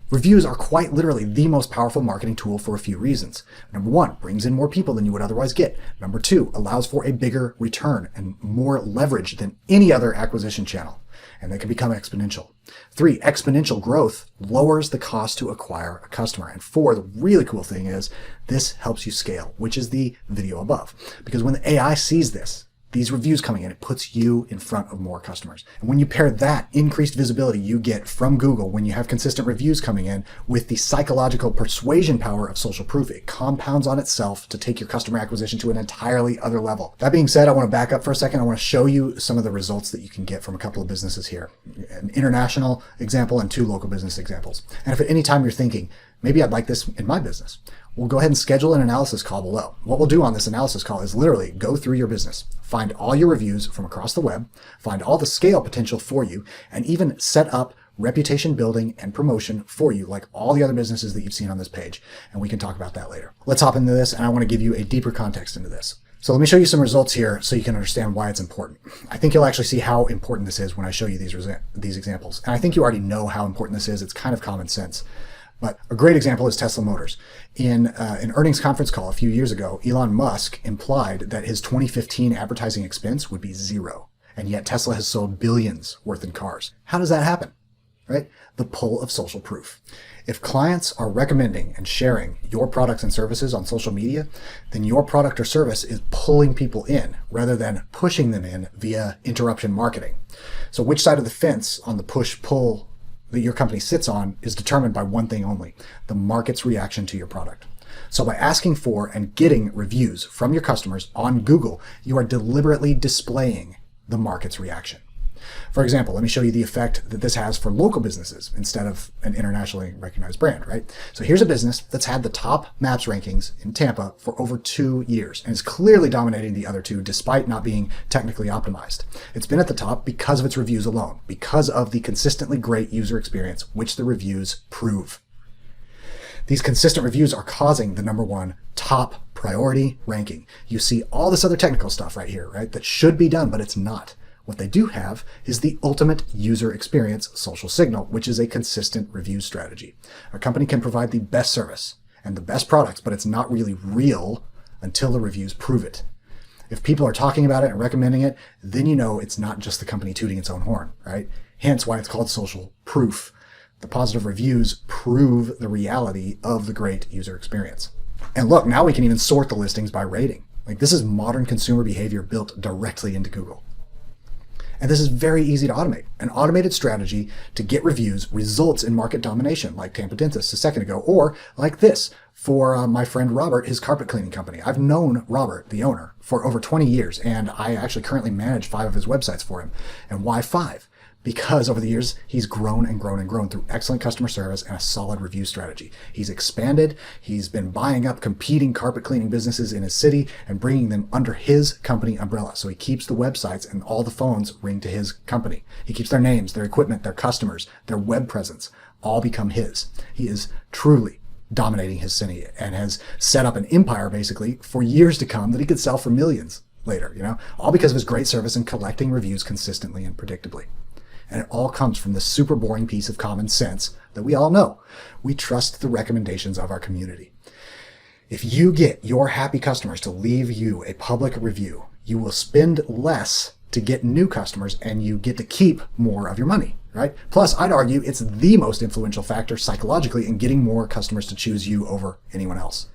Reviews are quite literally the most powerful marketing tool for a few reasons. Number one, brings in more people than you would otherwise get. Number two, allows for a bigger return and more leverage than any other acquisition channel, and they can become exponential. Three, exponential growth lowers the cost to acquire a customer. And four, the really cool thing is this helps you scale, which is the video above. Because when the AI sees this, these reviews coming in, it puts you in front of more customers. And when you pair that increased visibility you get from Google when you have consistent reviews coming in with the psychological persuasion power of social proof, it compounds on itself to take your customer acquisition to an entirely other level. That being said, I want to back up for a second. I want to show you some of the results that you can get from a couple of businesses here. An international example and two local business examples. And if at any time you're thinking, maybe I'd like this in my business, we'll go ahead and schedule an analysis call below. What we'll do on this analysis call is literally go through your business, find all your reviews from across the web, find all the scale potential for you, and even set up reputation building and promotion for you like all the other businesses that you've seen on this page. And we can talk about that later. Let's hop into this, and I want to give you a deeper context into this. So let me show you some results here so you can understand why it's important. I think you'll actually see how important this is when I show you these examples. And I think you already know how important this is. It's kind of common sense. But a great example is Tesla Motors. In an earnings conference call a few years ago, Elon Musk implied that his 2015 advertising expense would be zero. And yet Tesla has sold billions worth in cars. How does that happen? Right? The pull of social proof. If clients are recommending and sharing your products and services on social media, then your product or service is pulling people in rather than pushing them in via interruption marketing. So which side of the fence on the push-pull that your company sits on is determined by one thing only: the market's reaction to your product. So by asking for and getting reviews from your customers on Google, you are deliberately displaying the market's reaction. For example, let me show you the effect that this has for local businesses instead of an internationally recognized brand, right? So here's a business that's had the top maps rankings in Tampa for over 2 years and is clearly dominating the other two despite not being technically optimized. It's been at the top because of its reviews alone, because of the consistently great user experience, which the reviews prove. These consistent reviews are causing the number one top priority ranking. You see all this other technical stuff right here, right? That should be done, but it's not. What they do have is the ultimate user experience social signal, which is a consistent review strategy. A company can provide the best service and the best products, but it's not really real until the reviews prove it. If people are talking about it and recommending it, then you know it's not just the company tooting its own horn, right? Hence why it's called social proof. The positive reviews prove the reality of the great user experience. And look, now we can even sort the listings by rating. Like, this is modern consumer behavior built directly into Google. And this is very easy to automate. An automated strategy to get reviews results in market domination, like Tampa Dentist a second ago, or like this for my friend Robert, his carpet cleaning company. I've known Robert, the owner, for over 20 years, and I actually currently manage 5 of his websites for him. And why 5? Because over the years, he's grown and grown and grown through excellent customer service and a solid review strategy. He's expanded. He's been buying up competing carpet cleaning businesses in his city and bringing them under his company umbrella. So he keeps the websites and all the phones ring to his company. He keeps their names, their equipment, their customers, their web presence, all become his. He is truly dominating his city and has set up an empire basically for years to come that he could sell for millions later, all because of his great service and collecting reviews consistently and predictably. And it all comes from this super boring piece of common sense that we all know. We trust the recommendations of our community. If you get your happy customers to leave you a public review, you will spend less to get new customers and you get to keep more of your money, right? Plus, I'd argue it's the most influential factor psychologically in getting more customers to choose you over anyone else.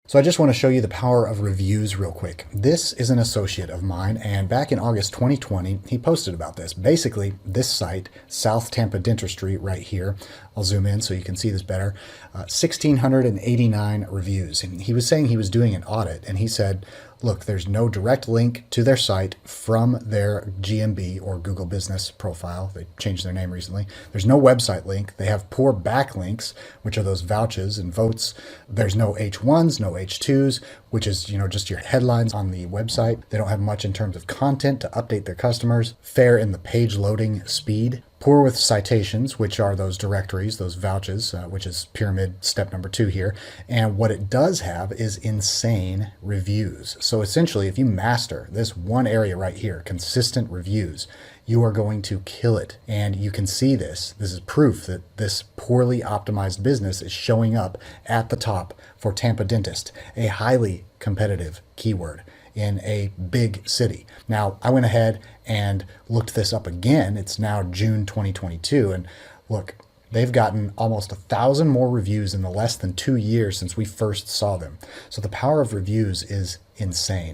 So I just want to show you the power of reviews real quick. This is an associate of mine, and back in August 2020, he posted about this. Basically, this site, South Tampa Dentistry right here, I'll zoom in so you can see this better, 1,689 reviews. And he was saying he was doing an audit, and he said, look, there's no direct link to their site from their GMB or Google Business profile. They changed their name recently. There's no website link. They have poor backlinks, which are those vouchers and votes. There's no H1s, no H2s, which is, just your headlines on the website. They don't have much in terms of content to update their customers. Fair in the page loading speed. Poor with citations, which are those directories, those vouchers, which is pyramid step number 2 here. And what it does have is insane reviews. So essentially, if you master this one area right here, consistent reviews, you are going to kill it. And you can see this. This is proof that this poorly optimized business is showing up at the top for Tampa Dentist, a highly competitive keyword in a big city. Now, I went ahead and looked this up again. It's now June 2022. And look, they've gotten almost 1,000 more reviews in the less than 2 years since we first saw them. So the power of reviews is insane.